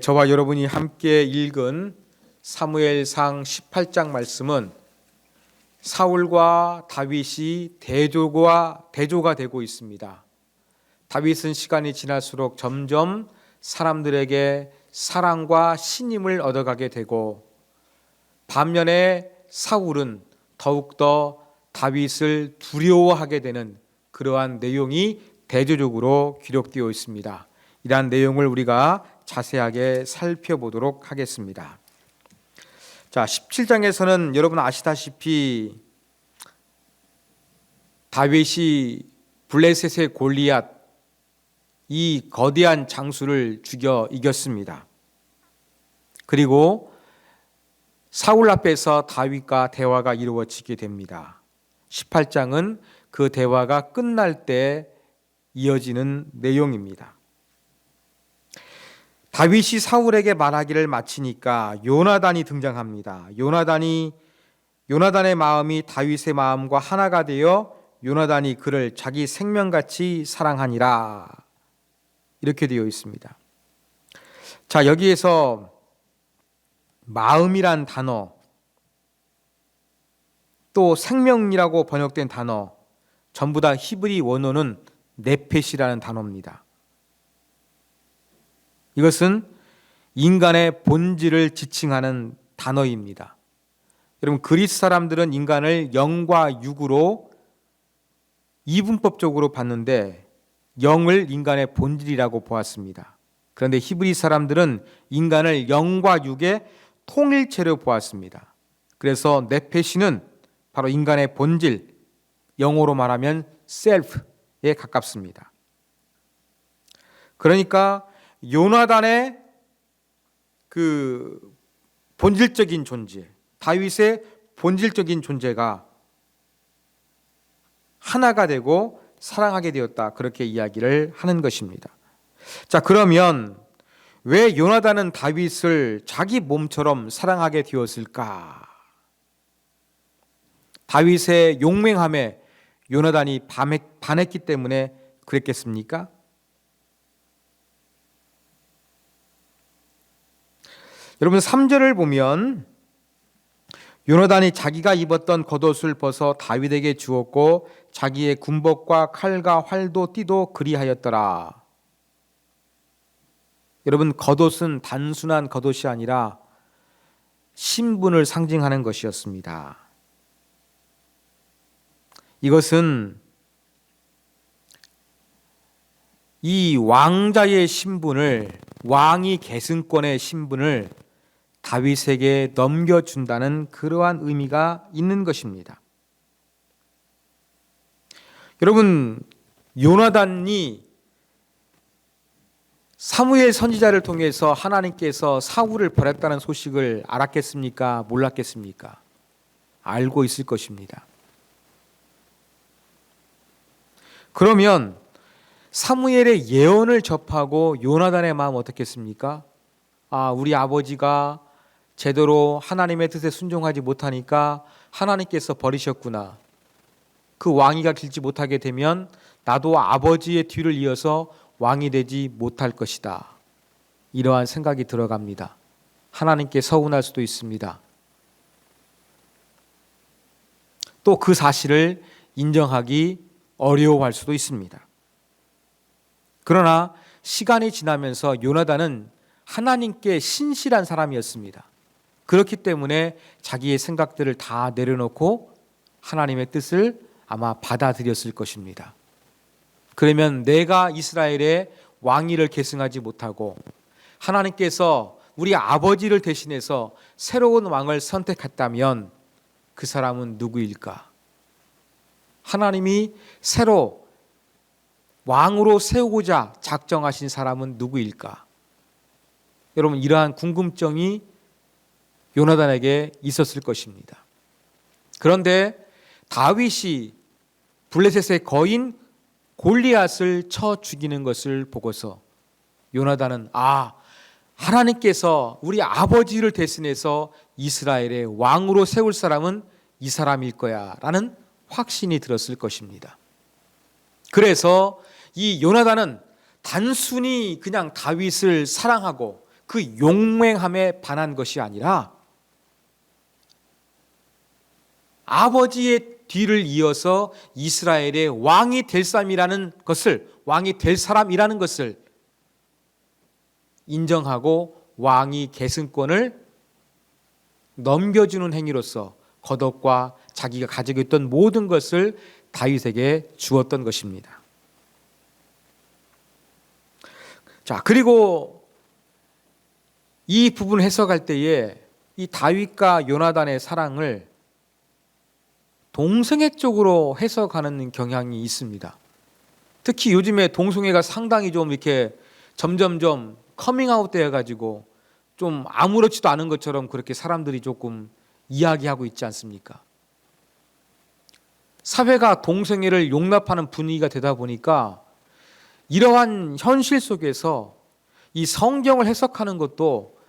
저와 여러분이 함께 읽은 사무엘상 18장 말씀은 사울과 다윗이 대조가 되고 있습니다. 다윗은 시간이 지날수록 점점 사람들에게 사랑과 신임을 얻어가게 되고, 반면에 사울은 더욱더 다윗을 두려워하게 되는 그러한 내용이 대조적으로 기록되어 있습니다. 이러한 내용을 우리가 자세하게 살펴보도록 하겠습니다. 자, 17장에서는 여러분 아시다시피 다윗이 블레셋의 골리앗, 이 거대한 장수를 죽여 이겼습니다. 그리고 사울 앞에서 다윗과 대화가 이루어지게 됩니다. 18장은 그 대화가 끝날 때 이어지는 내용입니다. 다윗이 사울에게 말하기를 마치니까 요나단이 등장합니다. 요나단의 마음이 다윗의 마음과 하나가 되어 요나단이 그를 자기 생명같이 사랑하니라, 이렇게 되어 있습니다. 자, 여기에서 마음이란 단어, 또 생명이라고 번역된 단어, 전부 다 히브리 원어는 네펫이라는 단어입니다. 이것은 인간의 본질을 지칭하는 단어입니다. 여러분, 그리스 사람들은 인간을 영과 육으로 이분법적으로 봤는데 영을 인간의 본질이라고 보았습니다. 그런데 히브리 사람들은 인간을 영과 육의 통일체로 보았습니다. 그래서 네페시는 바로 인간의 본질, 영어로 말하면 셀프에 가깝습니다. 그러니까 요나단의 그 본질적인 존재, 다윗의 본질적인 존재가 하나가 되고 사랑하게 되었다, 그렇게 이야기를 하는 것입니다. 자, 그러면 왜 요나단은 다윗을 자기 몸처럼 사랑하게 되었을까? 다윗의 용맹함에 요나단이 반했기 때문에 그랬겠습니까? 여러분, 3절을 보면 요나단이 자기가 입었던 겉옷을 벗어 다윗에게 주었고 자기의 군복과 칼과 활도 띠도 그리하였더라. 여러분, 겉옷은 단순한 겉옷이 아니라 신분을 상징하는 것이었습니다. 이것은 이 왕자의 신분을, 왕위 계승권의 신분을 다윗에게 넘겨준다는 그러한 의미가 있는 것입니다. 여러분, 요나단이 사무엘 선지자를 통해서 하나님께서 사울을 버렸다는 소식을 알았겠습니까? 몰랐겠습니까? 알고 있을 것입니다. 그러면 사무엘의 예언을 접하고 요나단의 마음 어떻겠습니까? 우리 아버지가 제대로 하나님의 뜻에 순종하지 못하니까 하나님께서 버리셨구나. 그 왕위가 길지 못하게 되면 나도 아버지의 뒤를 이어서 왕이 되지 못할 것이다. 이러한 생각이 들어갑니다. 하나님께 서운할 수도 있습니다. 또 그 사실을 인정하기 어려워할 수도 있습니다. 그러나 시간이 지나면서 요나단은 하나님께 신실한 사람이었습니다. 그렇기 때문에 자기의 생각들을 다 내려놓고 하나님의 뜻을 아마 받아들였을 것입니다. 그러면 내가 이스라엘의 왕위를 계승하지 못하고 하나님께서 우리 아버지를 대신해서 새로운 왕을 선택했다면 그 사람은 누구일까? 하나님이 새로 왕으로 세우고자 작정하신 사람은 누구일까? 여러분, 이러한 궁금증이 요나단에게 있었을 것입니다. 그런데 다윗이 블레셋의 거인 골리앗을 쳐 죽이는 것을 보고서 요나단은 하나님께서 우리 아버지를 대신해서 이스라엘의 왕으로 세울 사람은 이 사람일 거야 라는 확신이 들었을 것입니다. 그래서 이 요나단은 단순히 그냥 다윗을 사랑하고 그 용맹함에 반한 것이 아니라 아버지의 뒤를 이어서 이스라엘의 왕이 될 사람이라는 것을 인정하고 왕위 계승권을 넘겨주는 행위로서 겉옷과 자기가 가지고 있던 모든 것을 다윗에게 주었던 것입니다. 자, 그리고 이 부분을 해석할 때에 이 다윗과 요나단의 사랑을 동성애 쪽으로 해석하는 경향이 있습니다. 특히 요즘에 동성애가 상당히 좀 이렇게 점점점 커밍아웃 되어가지고 좀 아무렇지도 않은 것처럼 그렇게 사람들이 조금 이야기하고 있지 않습니까? 사회가 동성애를 용납하는 분위기가 되다 보니까 이러한 현실 속에서 이 성경을 해석하는 것도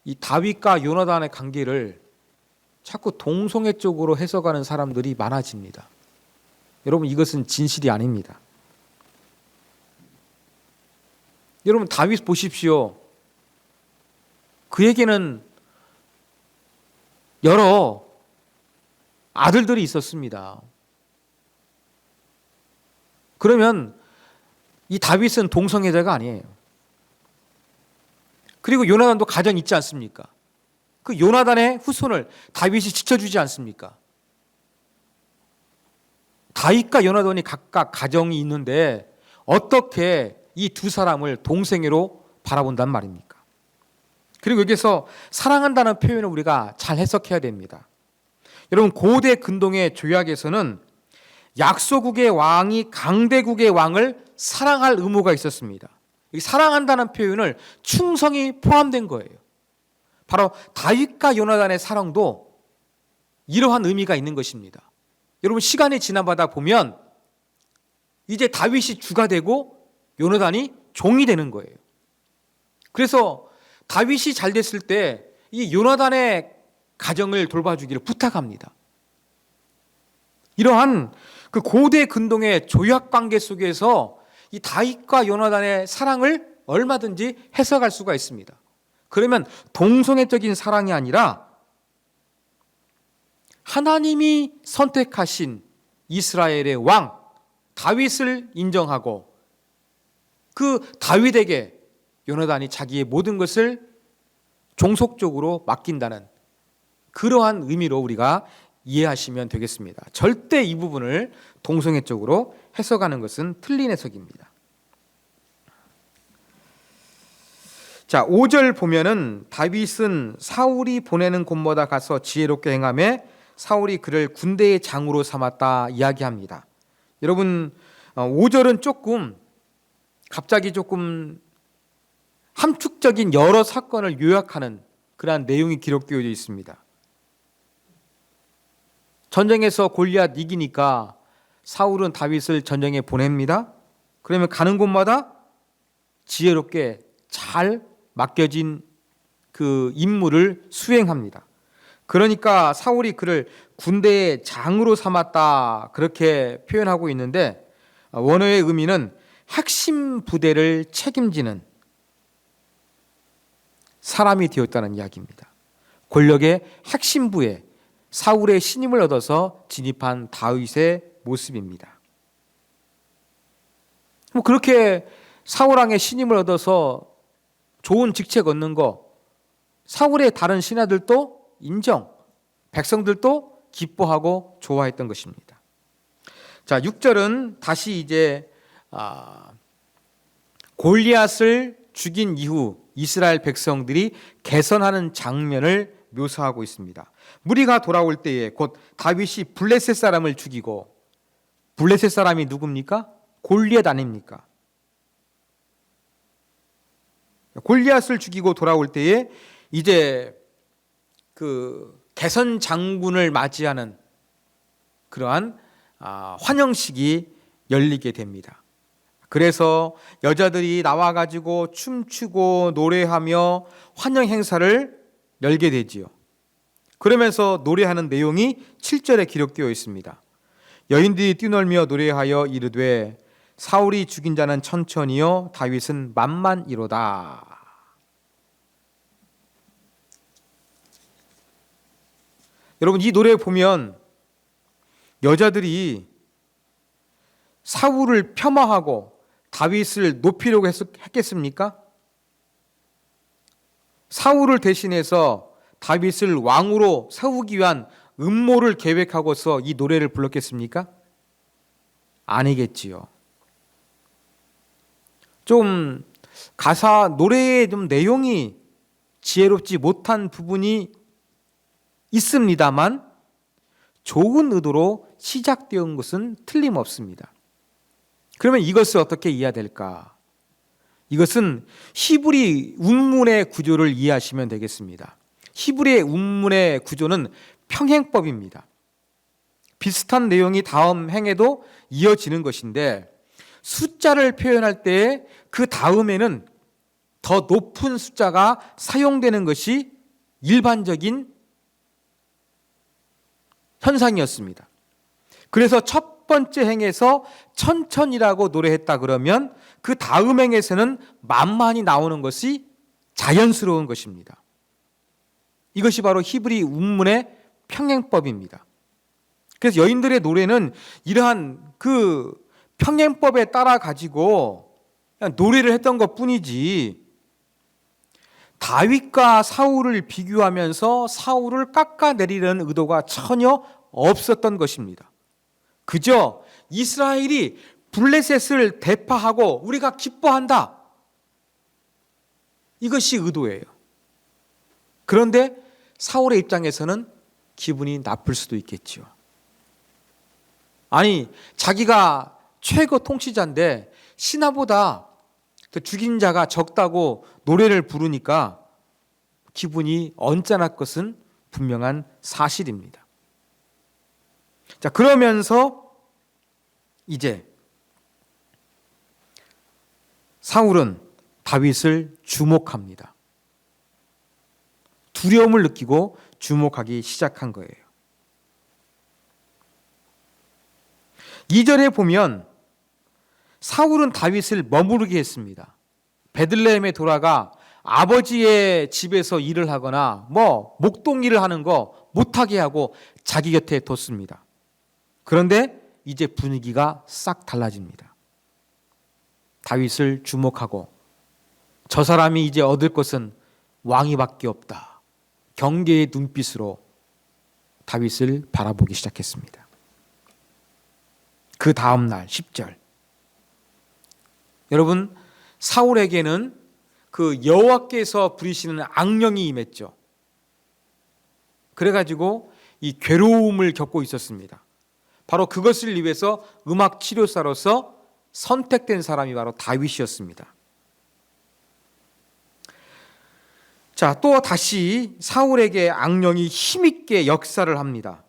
이 다윗과 요나단의 관계를 자꾸 동성애 쪽으로 해석하는 사람들이 많아집니다. 여러분, 이것은 진실이 아닙니다. 여러분, 다윗 보십시오. 그에게는 여러 아들들이 있었습니다. 그러면 이 다윗은 동성애자가 아니에요. 그리고 요나단도 가정이 있지 않습니까? 그 요나단의 후손을 다윗이 지켜주지 않습니까? 다윗과 요나단이 각각 가정이 있는데 어떻게 이 두 사람을 동성애로 바라본단 말입니까? 그리고 여기서 사랑한다는 표현을 우리가 잘 해석해야 됩니다. 여러분, 고대 근동의 조약에서는 약소국의 왕이 강대국의 왕을 사랑할 의무가 있었습니다. 이 사랑한다는 표현을 충성이 포함된 거예요. 바로 다윗과 요나단의 사랑도 이러한 의미가 있는 것입니다. 여러분, 시간이 지나가다 보면 이제 다윗이 주가 되고 요나단이 종이 되는 거예요. 그래서 다윗이 잘 됐을 때 이 요나단의 가정을 돌봐주기를 부탁합니다. 이러한 그 고대 근동의 조약 관계 속에서 이 다윗과 요나단의 사랑을 얼마든지 해석할 수가 있습니다. 그러면 동성애적인 사랑이 아니라 하나님이 선택하신 이스라엘의 왕 다윗을 인정하고 그 다윗에게 요나단이 자기의 모든 것을 종속적으로 맡긴다는 그러한 의미로 우리가 이해하시면 되겠습니다. 절대 이 부분을 동성애 쪽으로 해석하는 것은 틀린 해석입니다. 자, 5절 보면은 다윗은 사울이 보내는 곳마다 가서 지혜롭게 행하며 사울이 그를 군대의 장으로 삼았다 이야기합니다. 여러분, 5절은 갑자기 조금 함축적인 여러 사건을 요약하는 그러한 내용이 기록되어 있습니다. 전쟁에서 골리앗 이기니까 사울은 다윗을 전쟁에 보냅니다. 그러면 가는 곳마다 지혜롭게 잘 맡겨진 그 임무를 수행합니다. 그러니까 사울이 그를 군대의 장으로 삼았다 그렇게 표현하고 있는데 원어의 의미는 핵심 부대를 책임지는 사람이 되었다는 이야기입니다. 권력의 핵심부에 사울의 신임을 얻어서 진입한 다윗의 모습입니다. 그렇게 사울왕의 신임을 얻어서 좋은 직책 얻는 거 사울의 다른 신하들도 인정, 백성들도 기뻐하고 좋아했던 것입니다. 자, 6절은 다시 이제 골리앗을 죽인 이후 이스라엘 백성들이 개선하는 장면을 묘사하고 있습니다. 무리가 돌아올 때에 곧 다윗이 블레셋 사람을 죽이고, 블레셋 사람이 누굽니까? 골리앗 아닙니까? 골리앗을 죽이고 돌아올 때에 이제 그 개선 장군을 맞이하는 그러한 환영식이 열리게 됩니다. 그래서 여자들이 나와가지고 춤추고 노래하며 환영 행사를 열게 되지요. 그러면서 노래하는 내용이 7절에 기록되어 있습니다. 여인들이 뛰놀며 노래하여 이르되 사울이 죽인 자는 천천히요 다윗은 만만이로다. 여러분, 이 노래 보면 여자들이 사울을 폄하하고 다윗을 높이려고 했겠습니까? 사울을 대신해서 다윗을 왕으로 세우기 위한 음모를 계획하고서 이 노래를 불렀겠습니까? 아니겠지요. 좀 가사 노래의 좀 내용이 지혜롭지 못한 부분이 있습니다만 좋은 의도로 시작되온 것은 틀림없습니다. 그러면 이것을 어떻게 이해해야 될까? 이것은 히브리 운문의 구조를 이해하시면 되겠습니다. 히브리의 운문의 구조는 평행법입니다. 비슷한 내용이 다음 행에도 이어지는 것인데 숫자를 표현할 때 그 다음에는 더 높은 숫자가 사용되는 것이 일반적인 현상이었습니다. 그래서 첫 번째 행에서 천천히라고 노래했다 그러면 그 다음 행에서는 만만히 나오는 것이 자연스러운 것입니다. 이것이 바로 히브리 운문의 평행법입니다. 그래서 여인들의 노래는 이러한 그 평행법에 따라 가지고 그냥 노래를 했던 것 뿐이지 다윗과 사울을 비교하면서 사울을 깎아내리려는 의도가 전혀 없었던 것입니다. 그저 이스라엘이 블레셋을 대파하고 우리가 기뻐한다. 이것이 의도예요. 그런데 사울의 입장에서는 기분이 나쁠 수도 있겠죠. 아니, 자기가 최고 통치자인데 신하보다 더 죽인 자가 적다고 노래를 부르니까 기분이 언짢을 것은 분명한 사실입니다. 자, 그러면서 이제 사울은 다윗을 주목합니다. 두려움을 느끼고 주목하기 시작한 거예요. 2절에 보면 사울은 다윗을 머무르게 했습니다. 베들레헴에 돌아가 아버지의 집에서 일을 하거나 목동 일을 하는 거 못하게 하고 자기 곁에 뒀습니다. 그런데 이제 분위기가 싹 달라집니다. 다윗을 주목하고 저 사람이 이제 얻을 것은 왕위밖에 없다. 경계의 눈빛으로 다윗을 바라보기 시작했습니다. 그 다음 날 10절. 여러분, 사울에게는 그 여호와께서 부리시는 악령이 임했죠. 그래가지고 이 괴로움을 겪고 있었습니다. 바로 그것을 위해서 음악 치료사로서 선택된 사람이 바로 다윗이었습니다. 자, 또 다시 사울에게 악령이 힘있게 역사를 합니다.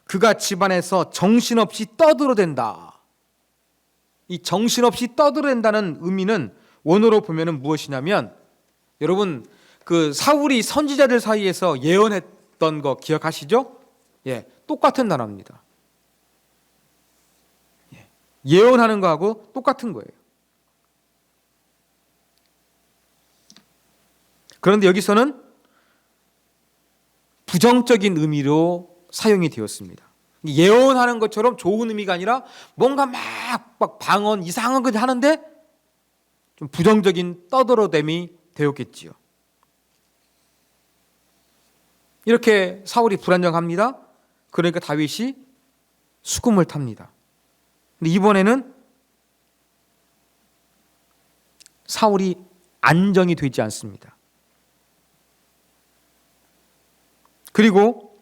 그가 집안에서 정신없이 떠들어댄다. 이 정신없이 떠들어댄다는 의미는 원어로 보면은 무엇이냐면, 여러분 그 사울이 선지자들 사이에서 예언했던 거 기억하시죠? 예, 똑같은 단어입니다. 예언하는 거하고 똑같은 거예요. 그런데 여기서는 부정적인 의미로 사용이 되었습니다. 예언하는 것처럼 좋은 의미가 아니라 뭔가 막 방언 이상한 거 하는데 좀 부정적인 떠들어댐이 되었겠지요. 이렇게 사울이 불안정합니다. 그러니까 다윗이 수금을 탑니다. 근데 이번에는 사울이 안정이 되지 않습니다. 그리고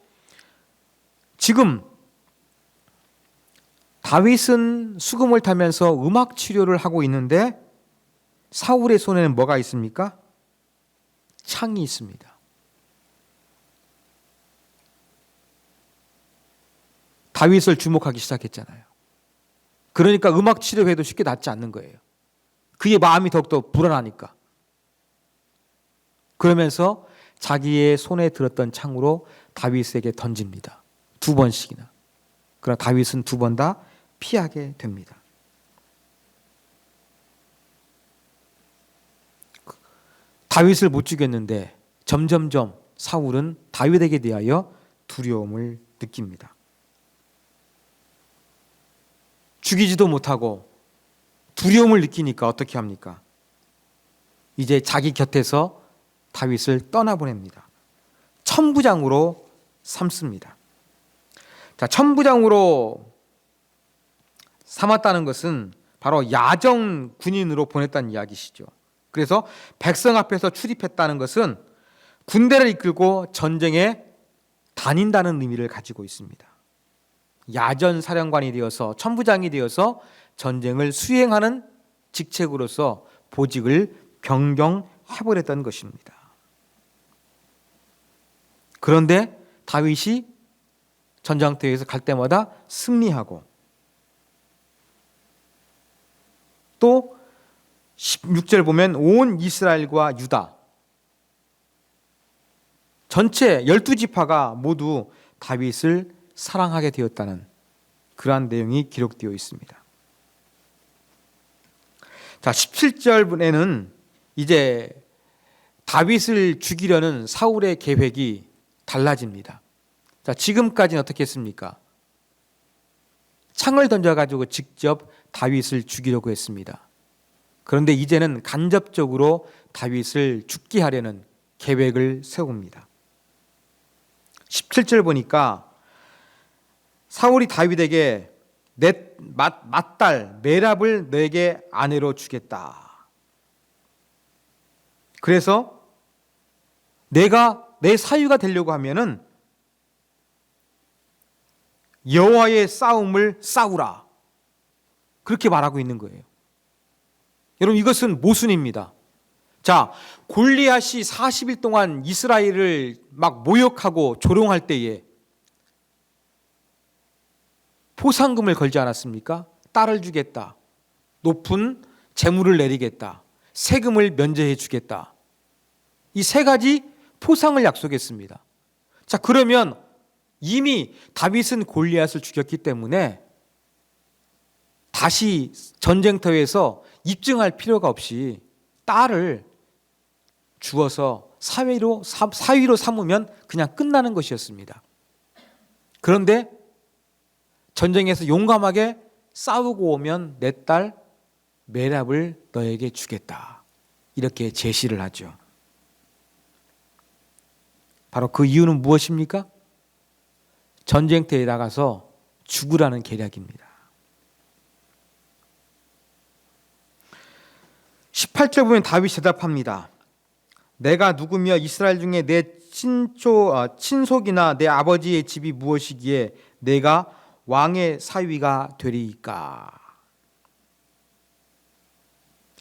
지금 다윗은 수금을 타면서 음악 치료를 하고 있는데 사울의 손에는 뭐가 있습니까? 창이 있습니다. 다윗을 주목하기 시작했잖아요. 그러니까 음악 치료해도 쉽게 낫지 않는 거예요. 그의 마음이 더욱더 불안하니까. 그러면서 자기의 손에 들었던 창으로 다윗에게 던집니다. 2번씩이나. 그러나 다윗은 2번 다 피하게 됩니다. 다윗을 못 죽였는데 점점점 사울은 다윗에게 대하여 두려움을 느낍니다. 죽이지도 못하고 두려움을 느끼니까 어떻게 합니까? 이제 자기 곁에서 다윗을 떠나보냅니다. 천부장으로 삼습니다. 자, 천부장으로 삼았다는 것은 바로 야정 군인으로 보냈다는 이야기시죠. 그래서 백성 앞에서 출입했다는 것은 군대를 이끌고 전쟁에 다닌다는 의미를 가지고 있습니다. 야전 사령관이 되어서 천부장이 되어서 전쟁을 수행하는 직책으로서 보직을 변경해버렸던 것입니다. 그런데 다윗이 전장터에서 갈 때마다 승리하고 또 16절 보면 온 이스라엘과 유다 전체 12지파가 모두 다윗을 사랑하게 되었다는 그러한 내용이 기록되어 있습니다. 자, 17절에는 이제 다윗을 죽이려는 사울의 계획이 달라집니다. 자, 지금까지는 어떻게 했습니까? 창을 던져가지고 직접 다윗을 죽이려고 했습니다. 그런데 이제는 간접적으로 다윗을 죽게 하려는 계획을 세웁니다. 17절 보니까 사울이 다윗에게 내 맏딸 메랍을 너에게 아내로 주겠다. 그래서 내가 내 사위가 되려고 하면은 여호와의 싸움을 싸우라. 그렇게 말하고 있는 거예요. 여러분, 이것은 모순입니다. 자, 골리앗이 40일 동안 이스라엘을 막 모욕하고 조롱할 때에 포상금을 걸지 않았습니까? 딸을 주겠다. 높은 재물을 내리겠다. 세금을 면제해 주겠다. 이 세 가지 포상을 약속했습니다. 자, 그러면 이미 다윗은 골리앗을 죽였기 때문에 다시 전쟁터에서 입증할 필요가 없이 딸을 주어서 사위로 삼으면 그냥 끝나는 것이었습니다. 그런데 전쟁에서 용감하게 싸우고 오면 내 딸 메랍을 너에게 주겠다. 이렇게 제시를 하죠. 바로 그 이유는 무엇입니까? 전쟁터에 나가서 죽으라는 계략입니다. 18절 보면 다윗이 대답합니다. 내가 누구며 이스라엘 중에 내 친속이나 내 아버지의 집이 무엇이기에 내가 왕의 사위가 되리이까.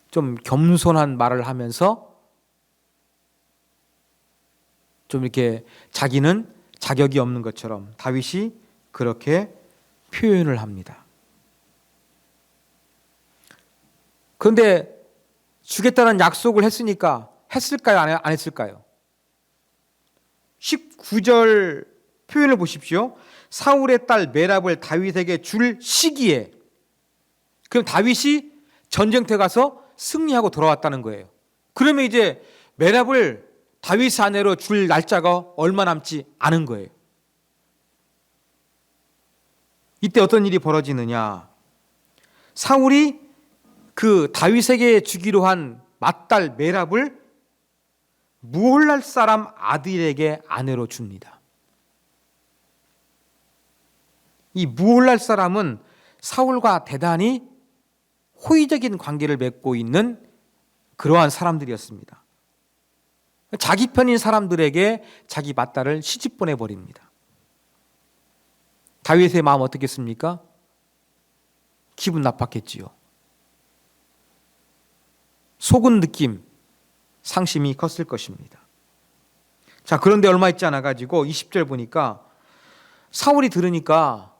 좀 겸손한 말을 하면서 좀 이렇게 자기는 자격이 없는 것처럼 다윗이 그렇게 표현을 합니다. 그런데 주겠다는 약속을 했으니까 했을까요? 안 했을까요? 19절 표현을 보십시오. 사울의 딸 메랍을 다윗에게 줄 시기에, 그럼 다윗이 전쟁터에 가서 승리하고 돌아왔다는 거예요. 그러면 이제 메랍을 다윗 아내로 줄 날짜가 얼마 남지 않은 거예요. 이때 어떤 일이 벌어지느냐? 사울이 그 다윗에게 주기로 한 맏딸 메랍을 무홀랄 사람 아들에게 아내로 줍니다. 이 무홀랄 사람은 사울과 대단히 호의적인 관계를 맺고 있는 그러한 사람들이었습니다. 자기 편인 사람들에게 자기 맏딸을 시집 보내버립니다. 다윗의 마음 어떻겠습니까? 기분 나빴겠지요. 속은 느낌, 상심이 컸을 것입니다. 자, 그런데 얼마 있지 않아 가지고 20절 보니까 사울이 들으니까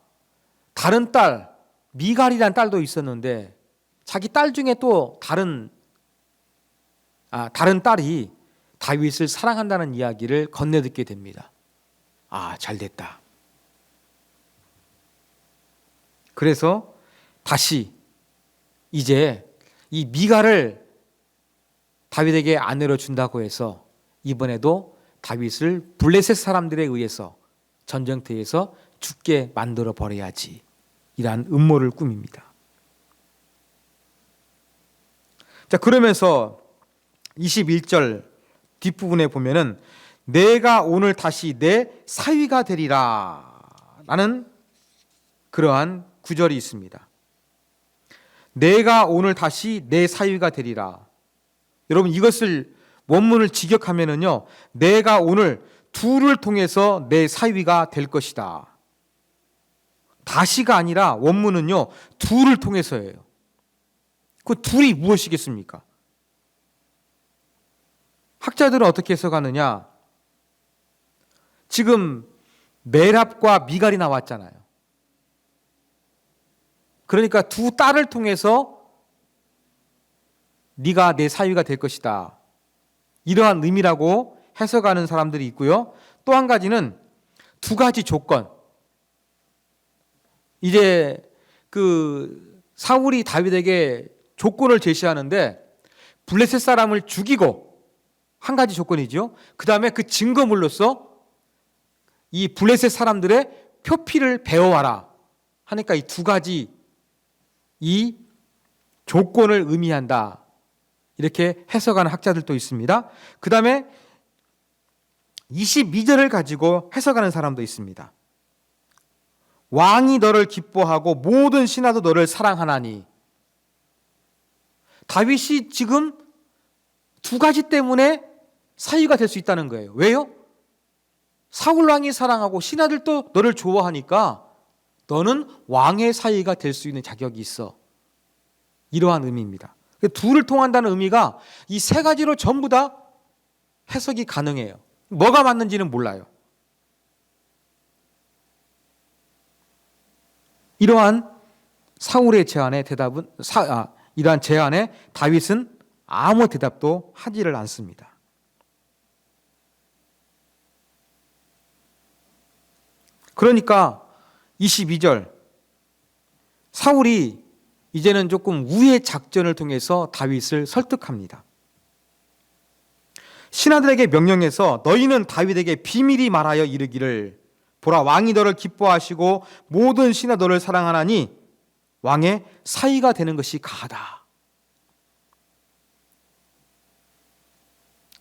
다른 딸, 미갈이라는 딸도 있었는데 자기 딸 중에 또 다른 딸이 다윗을 사랑한다는 이야기를 건네듣게 됩니다. 아, 잘 됐다. 그래서 다시 이제 이 미갈을 다윗에게 아내로 준다고 해서 이번에도 다윗을 블레셋 사람들에 의해서 전쟁터에서 죽게 만들어 버려야지. 이러한 음모를 꾸밉니다. 자, 그러면서 21절 뒷부분에 보면은 내가 오늘 다시 내 사위가 되리라 라는 그러한 구절이 있습니다. 내가 오늘 다시 내 사위가 되리라. 여러분, 이것을 원문을 직역하면은요, 내가 오늘 둘을 통해서 내 사위가 될 것이다. 다시가 아니라 원문은요, 둘을 통해서예요. 그 둘이 무엇이겠습니까? 학자들은 어떻게 해석하느냐? 지금 메랍과 미갈이 나왔잖아요. 그러니까 두 딸을 통해서 네가 내 사위가 될 것이다. 이러한 의미라고 해석하는 사람들이 있고요. 또 한 가지는 두 가지 조건. 이제 그 사울이 다윗에게 조건을 제시하는데 블레셋 사람을 죽이고 한 가지 조건이죠. 그 다음에 그 증거물로서 이 블레셋 사람들의 표피를 베어와라 하니까 이 두 가지 이 조건을 의미한다. 이렇게 해석하는 학자들도 있습니다. 그 다음에 22절을 가지고 해석하는 사람도 있습니다. 왕이 너를 기뻐하고 모든 신하도 너를 사랑하나니. 다윗이 지금 두 가지 때문에 사위가 될 수 있다는 거예요. 왜요? 사울 왕이 사랑하고 신하들도 너를 좋아하니까 너는 왕의 사위가 될 수 있는 자격이 있어. 이러한 의미입니다. 둘을 통한다는 의미가 이 세 가지로 전부 다 해석이 가능해요. 뭐가 맞는지는 몰라요. 이러한 사울의 제안에 이러한 제안에 다윗은 아무 대답도 하지를 않습니다. 그러니까 22절 사울이 이제는 조금 우회 작전을 통해서 다윗을 설득합니다. 신하들에게 명령해서 너희는 다윗에게 비밀히 말하여 이르기를 보라 왕이 너를 기뻐하시고 모든 신하 너를 사랑하나니 왕의 사위가 되는 것이 가하다.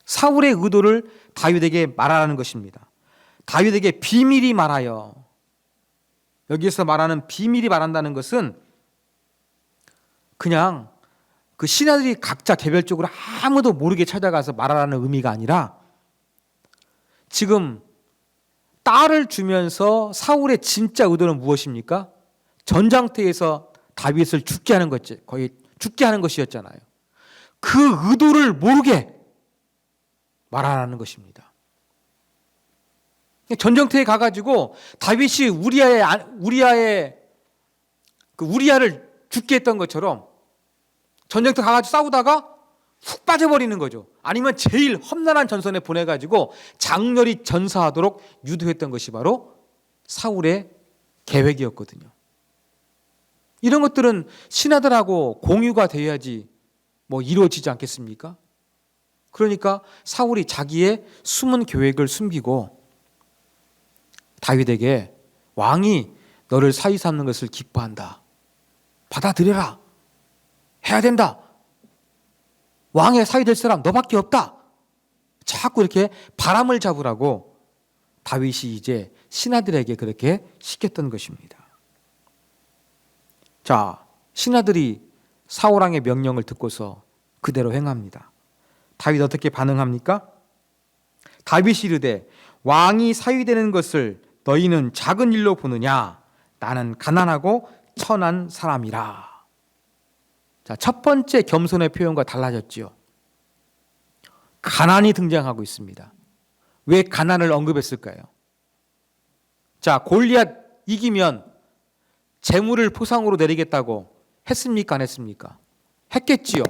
사울의 의도를 다윗에게 말하라는 것입니다. 다윗에게 비밀히 말하여. 여기에서 말하는 비밀히 말한다는 것은 그냥 그 신하들이 각자 개별적으로 아무도 모르게 찾아가서 말하라는 의미가 아니라 지금 딸을 주면서 사울의 진짜 의도는 무엇입니까? 전장터에서 다윗을 죽게 하는 것이 거의 죽게 하는 것이었잖아요. 그 의도를 모르게 말하라는 것입니다. 전쟁터에 가가지고 다윗이 우리아를 죽게 했던 것처럼 전쟁터 가가지고 싸우다가 훅 빠져버리는 거죠. 아니면 제일 험난한 전선에 보내가지고 장렬히 전사하도록 유도했던 것이 바로 사울의 계획이었거든요. 이런 것들은 신하들하고 공유가 되어야지 이루어지지 않겠습니까? 그러니까 사울이 자기의 숨은 계획을 숨기고 다윗에게 왕이 너를 사위 삼는 것을 기뻐한다. 받아들여라. 해야 된다. 왕의 사위 될 사람 너밖에 없다. 자꾸 이렇게 바람을 잡으라고 다윗이 이제 신하들에게 그렇게 시켰던 것입니다. 자, 신하들이 사울왕의 명령을 듣고서 그대로 행합니다. 다윗 어떻게 반응합니까? 다윗이 이르되 왕이 사위 되는 것을 너희는 작은 일로 보느냐? 나는 가난하고 천한 사람이라. 자, 첫 번째 겸손의 표현과 달라졌지요. 가난이 등장하고 있습니다. 왜 가난을 언급했을까요? 자, 골리앗 이기면 재물을 포상으로 내리겠다고 했습니까? 안 했습니까? 했겠지요.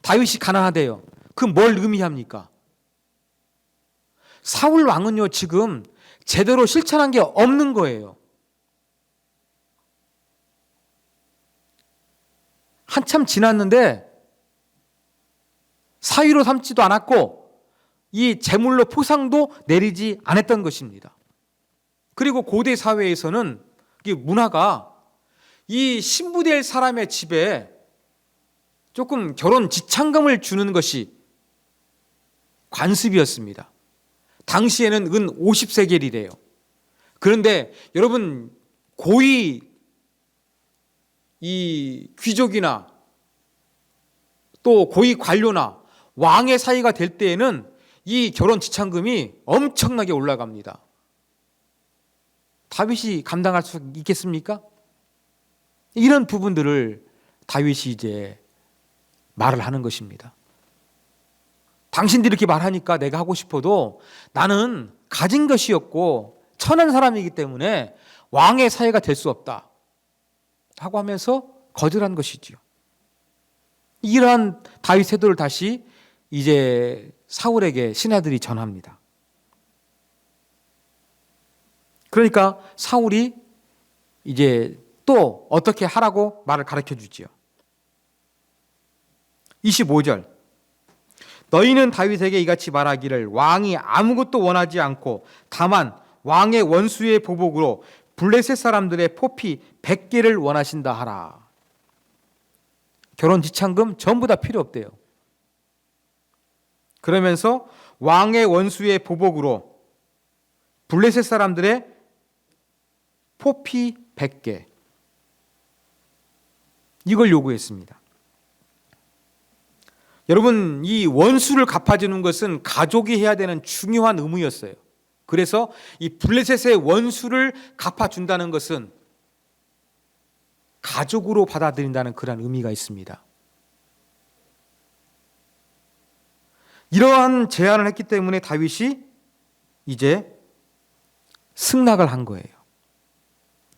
다윗이 가난하대요. 그럼 뭘 의미합니까? 사울 왕은요, 지금 제대로 실천한 게 없는 거예요. 한참 지났는데 사위로 삼지도 않았고 이 제물로 포상도 내리지 않았던 것입니다. 그리고 고대 사회에서는 이 문화가 이 신부될 사람의 집에 조금 결혼 지참금을 주는 것이 관습이었습니다. 당시에는 은 50세겔이래요. 그런데 여러분, 고위 이 귀족이나 또 고위 관료나 왕의 사이가 될 때에는 이 결혼 지참금이 엄청나게 올라갑니다. 다윗이 감당할 수 있겠습니까? 이런 부분들을 다윗이 이제 말을 하는 것입니다. 당신들이 이렇게 말하니까 내가 하고 싶어도 나는 가진 것이 없고 천한 사람이기 때문에 왕의 사이가 될 수 없다 하고 하면서 거절한 것이지요. 이러한 다윗 태도를 다시 이제 사울에게 신하들이 전합니다. 그러니까 사울이 이제 또 어떻게 하라고 말을 가르쳐 주지요. 25절. 너희는 다윗에게 이같이 말하기를 왕이 아무것도 원하지 않고 다만 왕의 원수의 보복으로 블레셋 사람들의 포피 100개를 원하신다 하라. 결혼 지참금 전부 다 필요 없대요. 그러면서 왕의 원수의 보복으로 블레셋 사람들의 포피 100개 이걸 요구했습니다. 여러분, 이 원수를 갚아주는 것은 가족이 해야 되는 중요한 의무였어요. 그래서 이 블레셋의 원수를 갚아준다는 것은 가족으로 받아들인다는 그런 의미가 있습니다. 이러한 제안을 했기 때문에 다윗이 이제 승낙을 한 거예요.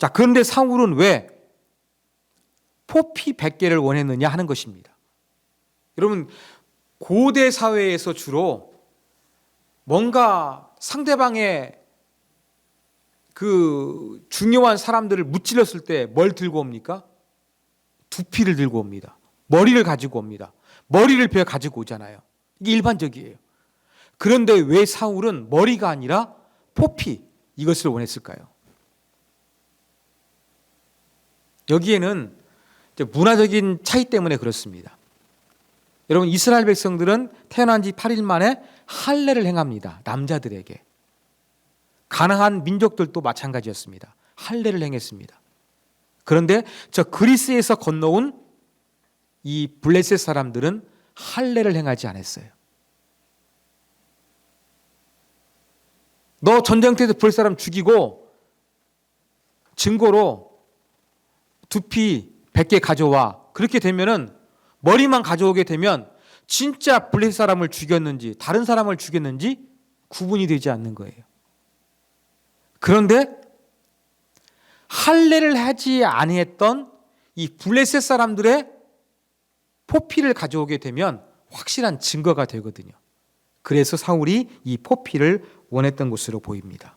자, 그런데 사울은 왜 포피 100개를 원했느냐 하는 것입니다. 여러분, 고대 사회에서 주로 뭔가 상대방의 그 중요한 사람들을 무찔렀을 때 뭘 들고 옵니까? 두피를 들고 옵니다. 머리를 가지고 옵니다. 머리를 베어 가지고 오잖아요. 이게 일반적이에요. 그런데 왜 사울은 머리가 아니라 포피 이것을 원했을까요? 여기에는 이제 문화적인 차이 때문에 그렇습니다. 여러분, 이스라엘 백성들은 태어난 지 8일 만에 할례를 행합니다. 남자들에게. 가나안 민족들도 마찬가지였습니다. 할례를 행했습니다. 그런데 저 그리스에서 건너온 이 블레셋 사람들은 할례를 행하지 않았어요. 너 전쟁터에서 블레셋 사람 죽이고 증거로 두피 100개 가져와. 그렇게 되면은 머리만 가져오게 되면 진짜 블레셋 사람을 죽였는지 다른 사람을 죽였는지 구분이 되지 않는 거예요. 그런데 할례를 하지 아니했던 이 블레셋 사람들의 포피를 가져오게 되면 확실한 증거가 되거든요. 그래서 사울이 이 포피를 원했던 것으로 보입니다.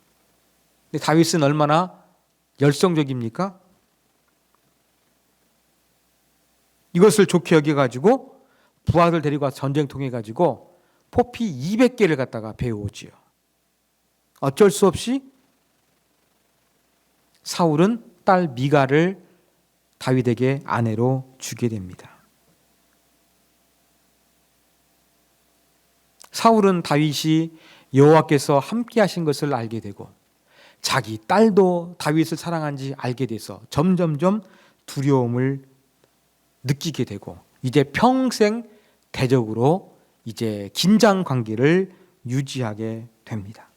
근데 다윗은 얼마나 열성적입니까? 이것을 좋게 여겨가지고 부하들 데리고 와서 전쟁통에 가지고 포피 200개를 갖다가 배워오지요. 어쩔 수 없이 사울은 딸 미가를 다윗에게 아내로 주게 됩니다. 사울은 다윗이 여호와께서 함께 하신 것을 알게 되고 자기 딸도 다윗을 사랑한지 알게 돼서 점점점 두려움을 느끼게 되고 이제 평생 대적으로 이제 긴장 관계를 유지하게 됩니다.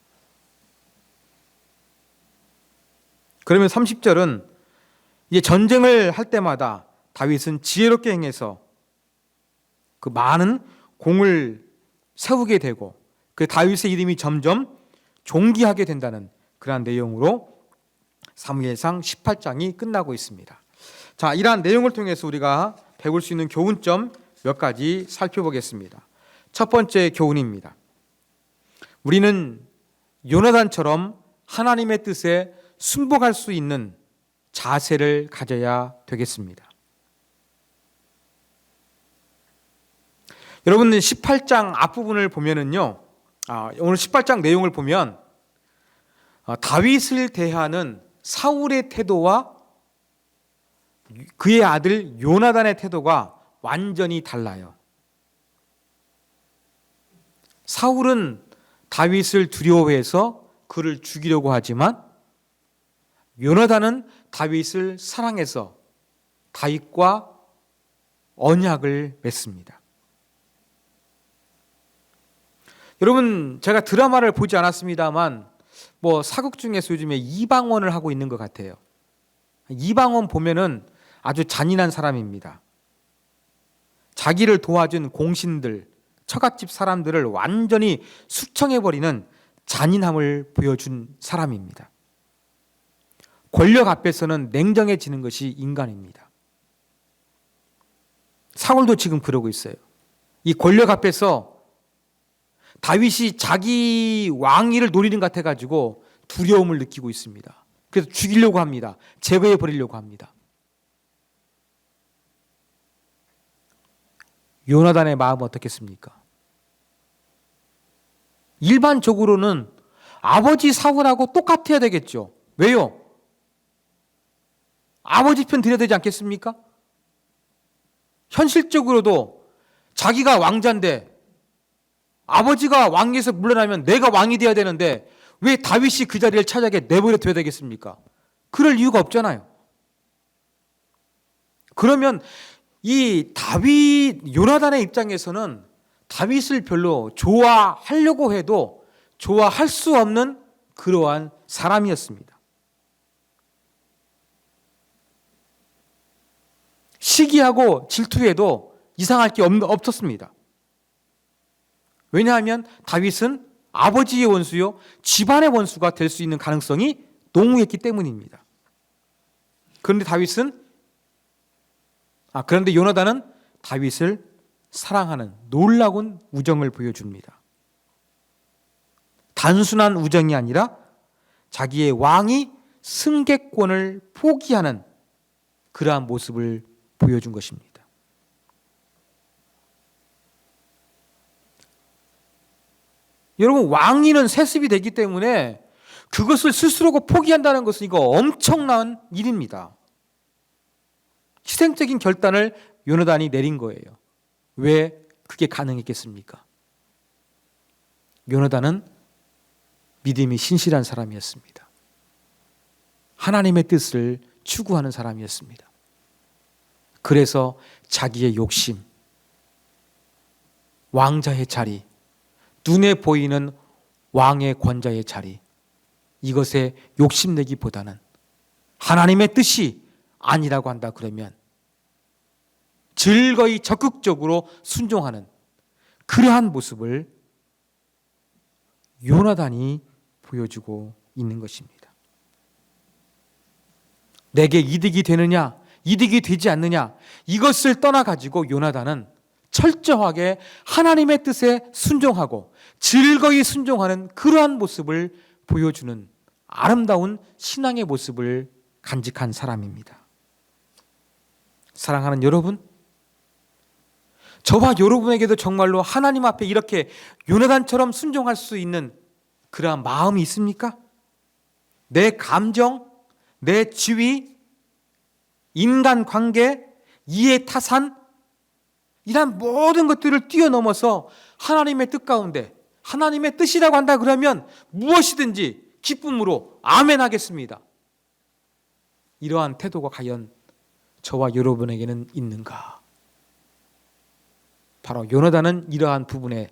그러면 30절은 이제 전쟁을 할 때마다 다윗은 지혜롭게 행해서 그 많은 공을 세우게 되고 그 다윗의 이름이 점점 존귀하게 된다는 그러한 내용으로 사무엘상 18장이 끝나고 있습니다. 자, 이러한 내용을 통해서 우리가 배울 수 있는 교훈점 몇 가지 살펴보겠습니다. 첫 번째 교훈입니다. 우리는 요나단처럼 하나님의 뜻에 순복할 수 있는 자세를 가져야 되겠습니다. 여러분, 18장 앞부분을 보면은요, 오늘 18장 내용을 보면 다윗을 대하는 사울의 태도와 그의 아들 요나단의 태도가 완전히 달라요. 사울은 다윗을 두려워해서 그를 죽이려고 하지만 요나단은 다윗을 사랑해서 다윗과 언약을 맺습니다. 여러분, 제가 드라마를 보지 않았습니다만 사극 중에서 요즘에 이방원을 하고 있는 것 같아요. 이방원 보면은 아주 잔인한 사람입니다. 자기를 도와준 공신들, 처갓집 사람들을 완전히 숙청해버리는 잔인함을 보여준 사람입니다. 권력 앞에서는 냉정해지는 것이 인간입니다. 사울도 지금 그러고 있어요. 이 권력 앞에서 다윗이 자기 왕위를 노리는 것 같아가지고 두려움을 느끼고 있습니다. 그래서 죽이려고 합니다. 제거해버리려고 합니다. 요나단의 마음은 어떻겠습니까? 일반적으로는 아버지 사울하고 똑같아야 되겠죠. 왜요? 아버지 편 들여야 되지 않겠습니까? 현실적으로도 자기가 왕자인데 아버지가 왕위에서 물러나면 내가 왕이 돼야 되는데 왜 다윗이 그 자리를 차지하게 내버려 둬야 되겠습니까? 그럴 이유가 없잖아요. 그러면 이 요나단의 입장에서는 다윗을 별로 좋아하려고 해도 좋아할 수 없는 그러한 사람이었습니다. 시기하고 질투해도 이상할 게 없었습니다. 왜냐하면 다윗은 아버지의 원수요 집안의 원수가 될 수 있는 가능성이 농후했기 때문입니다. 그런데 요나단은 다윗을 사랑하는 놀라운 우정을 보여줍니다. 단순한 우정이 아니라 자기의 왕이 승계권을 포기하는 그러한 모습을 보여준 것입니다. 여러분, 왕위는 세습이 되기 때문에 그것을 스스로 포기한다는 것은 이거 엄청난 일입니다. 희생적인 결단을 요나단이 내린 거예요. 왜 그게 가능했겠습니까? 요나단은 믿음이 신실한 사람이었습니다. 하나님의 뜻을 추구하는 사람이었습니다. 그래서 자기의 욕심, 왕자의 자리, 눈에 보이는 왕의 권자의 자리, 이것에 욕심내기보다는 하나님의 뜻이 아니라고 한다 그러면 즐거이 적극적으로 순종하는 그러한 모습을 요나단이 보여주고 있는 것입니다. 내게 이득이 되느냐, 이득이 되지 않느냐, 이것을 떠나가지고 요나단은 철저하게 하나님의 뜻에 순종하고 즐거이 순종하는 그러한 모습을 보여주는 아름다운 신앙의 모습을 간직한 사람입니다. 사랑하는 여러분, 저와 여러분에게도 정말로 하나님 앞에 이렇게 요나단처럼 순종할 수 있는 그러한 마음이 있습니까? 내 감정, 내 지위, 인간관계, 이해타산, 이런 모든 것들을 뛰어넘어서 하나님의 뜻 가운데 하나님의 뜻이라고 한다 그러면 무엇이든지 기쁨으로 아멘 하겠습니다. 이러한 태도가 과연 저와 여러분에게는 있는가? 바로 요나단은 이러한 부분에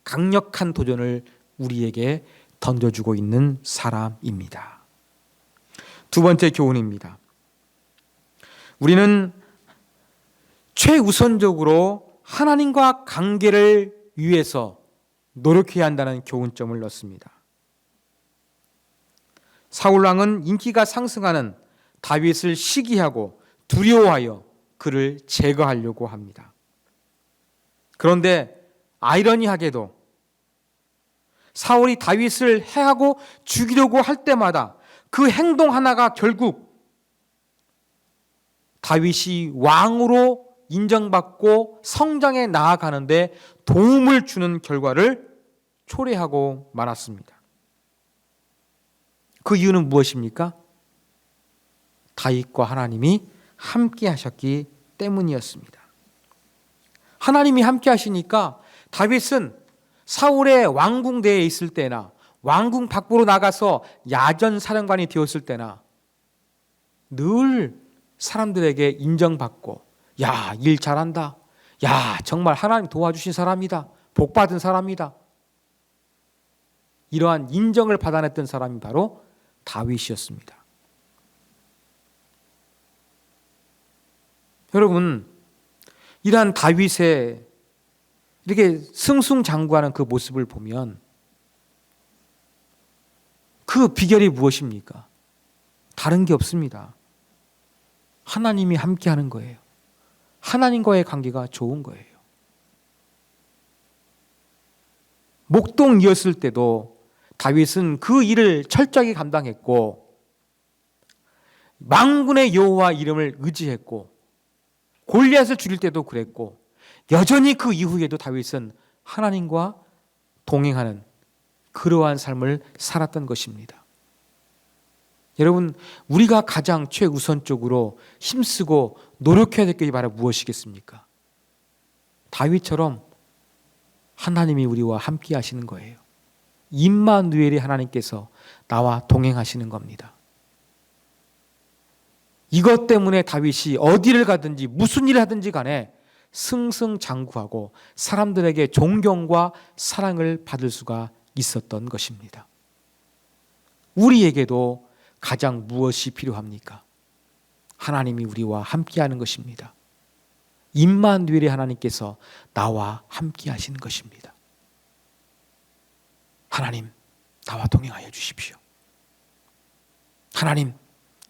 강력한 도전을 우리에게 던져주고 있는 사람입니다. 두 번째 교훈입니다. 우리는 최우선적으로 하나님과 관계를 위해서 노력해야 한다는 교훈점을 넣습니다. 사울왕은 인기가 상승하는 다윗을 시기하고 두려워하여 그를 제거하려고 합니다. 그런데 아이러니하게도 사울이 다윗을 해하고 죽이려고 할 때마다 그 행동 하나가 결국 다윗이 왕으로 인정받고 성장해 나아가는데 도움을 주는 결과를 초래하고 말았습니다. 그 이유는 무엇입니까? 다윗과 하나님이 함께 하셨기 때문이었습니다. 하나님이 함께 하시니까 다윗은 사울의 왕궁대에 있을 때나 왕궁 밖으로 나가서 야전 사령관이 되었을 때나 늘 사람들에게 인정받고, 야, 일 잘한다. 야, 정말 하나님 도와주신 사람이다. 복받은 사람이다. 이러한 인정을 받아냈던 사람이 바로 다윗이었습니다. 여러분, 이러한 다윗의 이렇게 승승장구하는 그 모습을 보면 그 비결이 무엇입니까? 다른 게 없습니다. 하나님이 함께하는 거예요. 하나님과의 관계가 좋은 거예요. 목동이었을 때도 다윗은 그 일을 철저하게 감당했고 만군의 여호와 이름을 의지했고 골리앗을 죽일 때도 그랬고 여전히 그 이후에도 다윗은 하나님과 동행하는 그러한 삶을 살았던 것입니다. 여러분, 우리가 가장 최우선적으로 힘쓰고 노력해야 될 게 바로 무엇이겠습니까? 다윗처럼 하나님이 우리와 함께 하시는 거예요. 임마누엘의 하나님께서 나와 동행하시는 겁니다. 이것 때문에 다윗이 어디를 가든지 무슨 일을 하든지 간에 승승장구하고 사람들에게 존경과 사랑을 받을 수가 있었던 것입니다. 우리에게도 가장 무엇이 필요합니까? 하나님이 우리와 함께하는 것입니다. 임마누엘의 하나님께서 나와 함께 하시는 것입니다. 하나님, 나와 동행하여 주십시오. 하나님,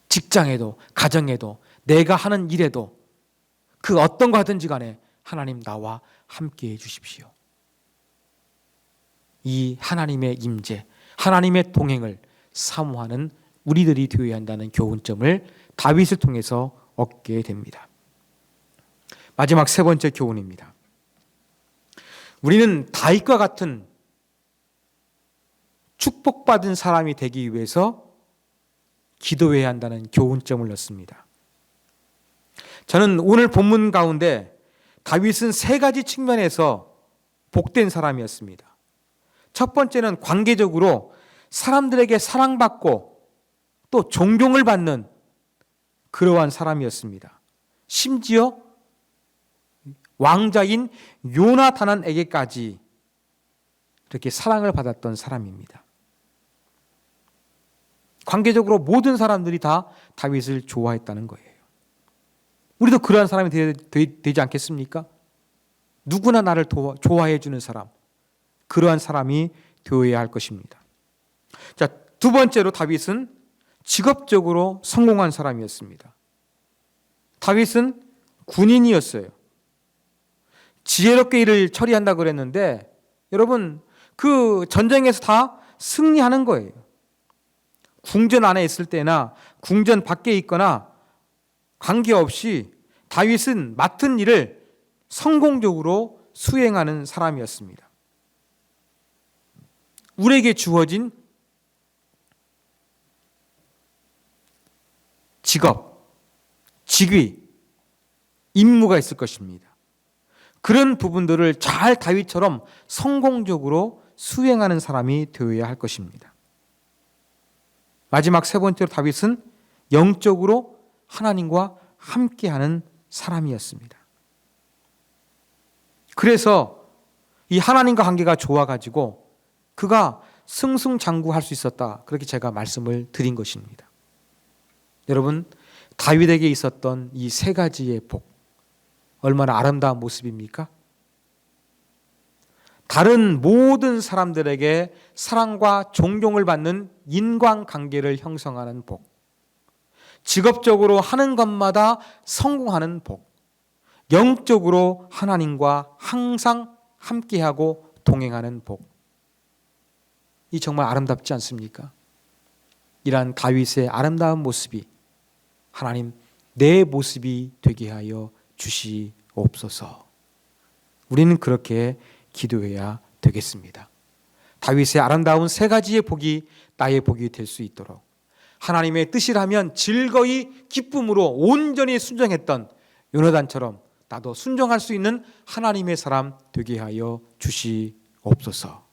직장에도 가정에도 내가 하는 일에도 그 어떤 거 하든지 간에 하나님 나와 함께 해 주십시오. 이 하나님의 임재, 하나님의 동행을 사모하는 우리들이 되어야 한다는 교훈점을 다윗을 통해서 얻게 됩니다. 마지막 세 번째 교훈입니다. 우리는 다윗과 같은 축복받은 사람이 되기 위해서 기도해야 한다는 교훈점을 넣습니다. 저는 오늘 본문 가운데 다윗은 세 가지 측면에서 복된 사람이었습니다. 첫 번째는 관계적으로 사람들에게 사랑받고 또 존경을 받는 그러한 사람이었습니다. 심지어 왕자인 요나단에게까지 이렇게 사랑을 받았던 사람입니다. 관계적으로 모든 사람들이 다 다윗을 좋아했다는 거예요. 우리도 그러한 사람이 되지 않겠습니까? 누구나 나를 좋아해 주는 사람, 그러한 사람이 되어야 할 것입니다. 자, 두 번째로 다윗은 직업적으로 성공한 사람이었습니다. 다윗은 군인이었어요. 지혜롭게 일을 처리한다고 그랬는데 여러분, 그 전쟁에서 다 승리하는 거예요. 궁전 안에 있을 때나 궁전 밖에 있거나 관계없이 다윗은 맡은 일을 성공적으로 수행하는 사람이었습니다. 우리에게 주어진 직업, 직위, 임무가 있을 것입니다. 그런 부분들을 잘 다윗처럼 성공적으로 수행하는 사람이 되어야 할 것입니다. 마지막 세 번째로 다윗은 영적으로 하나님과 함께하는 사람이었습니다. 그래서 이 하나님과 관계가 좋아가지고 그가 승승장구할 수 있었다. 그렇게 제가 말씀을 드린 것입니다. 여러분, 다윗에게 있었던 이 세 가지의 복, 얼마나 아름다운 모습입니까? 다른 모든 사람들에게 사랑과 존경을 받는 인간관계를 형성하는 복, 직업적으로 하는 것마다 성공하는 복, 영적으로 하나님과 항상 함께하고 동행하는 복. 이 정말 아름답지 않습니까? 이러한 다윗의 아름다운 모습이 하나님 내 모습이 되게 하여 주시옵소서. 우리는 그렇게 기도해야 되겠습니다. 다윗의 아름다운 세 가지의 복이 나의 복이 될 수 있도록 하나님의 뜻이라면 즐거이 기쁨으로 온전히 순종했던 요나단처럼 나도 순종할 수 있는 하나님의 사람 되게 하여 주시옵소서.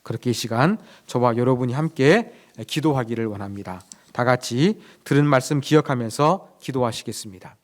그렇게 이 시간 저와 여러분이 함께 기도하기를 원합니다. 다 같이 들은 말씀 기억하면서 기도하시겠습니다.